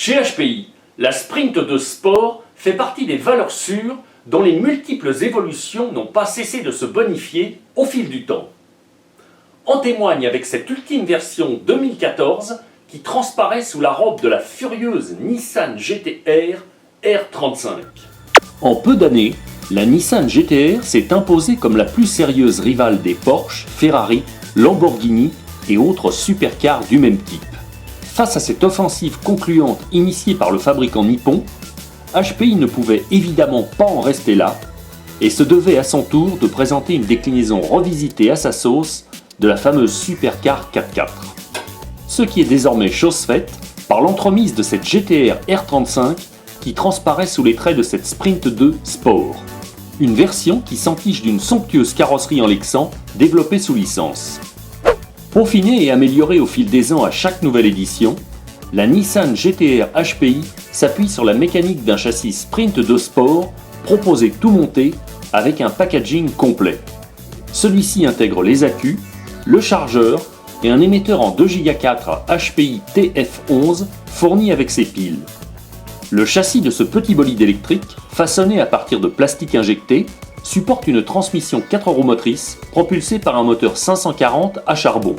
Chez HPI, la Sprint 2 Sport fait partie des valeurs sûres dont les multiples évolutions n'ont pas cessé de se bonifier au fil du temps. En témoigne avec cette ultime version 2014 qui transparaît sous la robe de la furieuse Nissan GT-R R35. En peu d'années, la Nissan GT-R s'est imposée comme la plus sérieuse rivale des Porsche, Ferrari, Lamborghini et autres supercars du même type. Face à cette offensive concluante initiée par le fabricant nippon, HPI ne pouvait évidemment pas en rester là et se devait à son tour de présenter une déclinaison revisitée à sa sauce de la fameuse supercar 4x4. Ce qui est désormais chose faite par l'entremise de cette GT-R R35 qui transparaît sous les traits de cette Sprint 2 Sport. Une version qui s'entiche d'une somptueuse carrosserie en Lexan développée sous licence. Peaufinée et améliorée au fil des ans à chaque nouvelle édition, la Nissan GT-R HPI s'appuie sur la mécanique d'un châssis Sprint 2 Sport proposé tout monté avec un packaging complet. Celui-ci intègre les accus, le chargeur et un émetteur en 2Go4 HPI TF11 fourni avec ses piles. Le châssis de ce petit bolide électrique, façonné à partir de plastique injecté, supporte une transmission 4 roues motrices propulsée par un moteur 540 à charbon.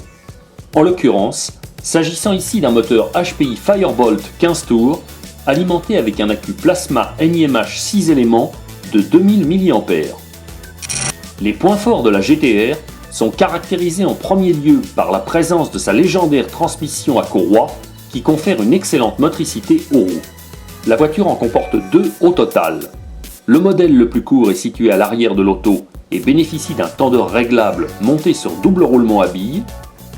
En l'occurrence, s'agissant ici d'un moteur HPI Firebolt 15 tours, alimenté avec un accu plasma NiMH 6 éléments de 2000 mAh. Les points forts de la GT-R sont caractérisés en premier lieu par la présence de sa légendaire transmission à courroie qui confère une excellente motricité aux roues. La voiture en comporte deux au total. Le modèle le plus court est situé à l'arrière de l'auto et bénéficie d'un tendeur réglable monté sur double roulement à billes.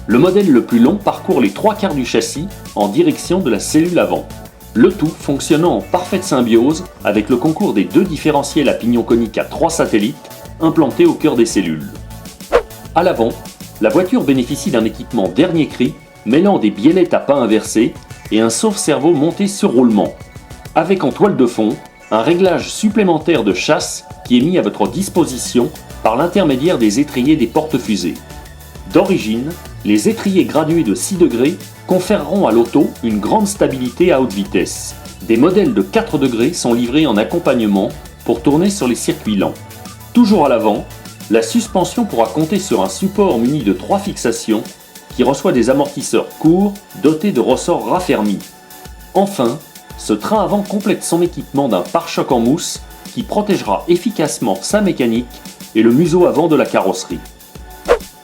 Le modèle le plus long parcourt les 3/4 du châssis en direction de la cellule avant. Le tout fonctionnant en parfaite symbiose avec le concours des deux différentiels à pignon conique à 3 satellites implantés au cœur des cellules. À l'avant, la voiture bénéficie d'un équipement dernier cri mêlant des biellettes à pas inversées et un sauve-cerveau monté sur roulement, avec en toile de fond un réglage supplémentaire de chasse qui est mis à votre disposition par l'intermédiaire des étriers des porte-fusées. D'origine, les étriers gradués de 6 degrés conféreront à l'auto une grande stabilité à haute vitesse. Des modèles de 4 degrés sont livrés en accompagnement pour tourner sur les circuits lents. Toujours à l'avant, la suspension pourra compter sur un support muni de 3 fixations qui reçoit des amortisseurs courts dotés de ressorts raffermis. Enfin, ce train avant complète son équipement d'un pare-choc en mousse qui protégera efficacement sa mécanique et le museau avant de la carrosserie.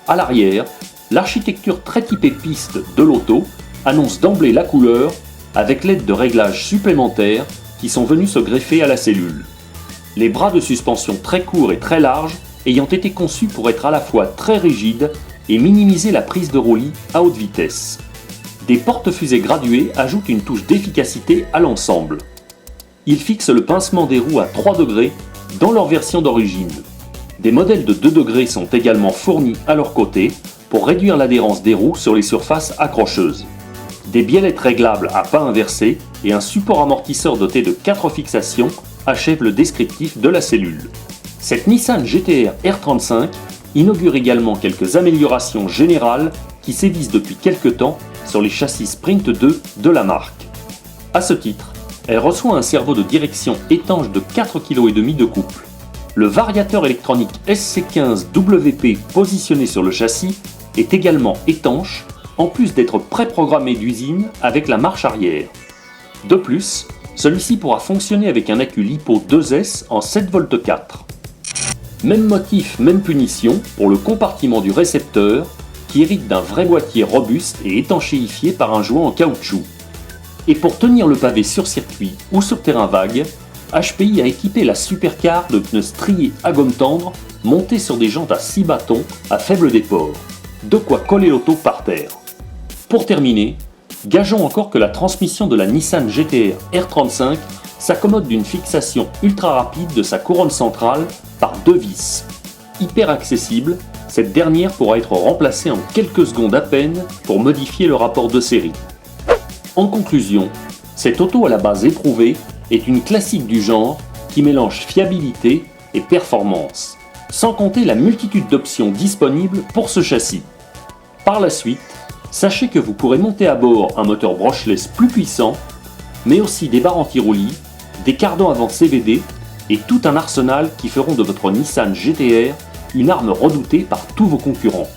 À l'arrière, l'architecture très typée piste de l'auto annonce d'emblée la couleur avec l'aide de réglages supplémentaires qui sont venus se greffer à la cellule. Les bras de suspension très courts et très larges ayant été conçus pour être à la fois très rigides et minimiser la prise de roulis à haute vitesse. Des porte-fusées graduées ajoutent une touche d'efficacité à l'ensemble. Ils fixent le pincement des roues à 3 degrés dans leur version d'origine. Des modèles de 2 degrés sont également fournis à leur côté pour réduire l'adhérence des roues sur les surfaces accrocheuses. Des biellettes réglables à pas inversés et un support amortisseur doté de 4 fixations achèvent le descriptif de la cellule. Cette Nissan GT-R R35 inaugure également quelques améliorations générales qui sévissent depuis quelques temps sur les châssis Sprint 2 de la marque. A ce titre, elle reçoit un cerveau de direction étanche de 4,5 kg de couple. Le variateur électronique SC15WP positionné sur le châssis est également étanche, en plus d'être préprogrammé d'usine avec la marche arrière. De plus, celui-ci pourra fonctionner avec un accu LiPo 2S en 7V4. Même motif, même punition pour le compartiment du récepteur qui hérite d'un vrai boîtier robuste et étanchéifié par un joint en caoutchouc. Et pour tenir le pavé sur circuit ou sur terrain vague, HPI a équipé la supercar de pneus striés à gomme tendre montés sur des jantes à 6 bâtons à faible déport. De quoi coller l'auto par terre. Pour terminer, gageons encore que la transmission de la Nissan GT-R R35 s'accommode d'une fixation ultra rapide de sa couronne centrale par 2 vis. Hyper accessible, cette dernière pourra être remplacée en quelques secondes à peine pour modifier le rapport de série. En conclusion, cette auto à la base éprouvée est une classique du genre qui mélange fiabilité et performance, sans compter la multitude d'options disponibles pour ce châssis. Par la suite, sachez que vous pourrez monter à bord un moteur brushless plus puissant, mais aussi des barres anti-roulis, des cardans avant CVD et tout un arsenal qui feront de votre Nissan GT-R une arme redoutée par tous vos concurrents.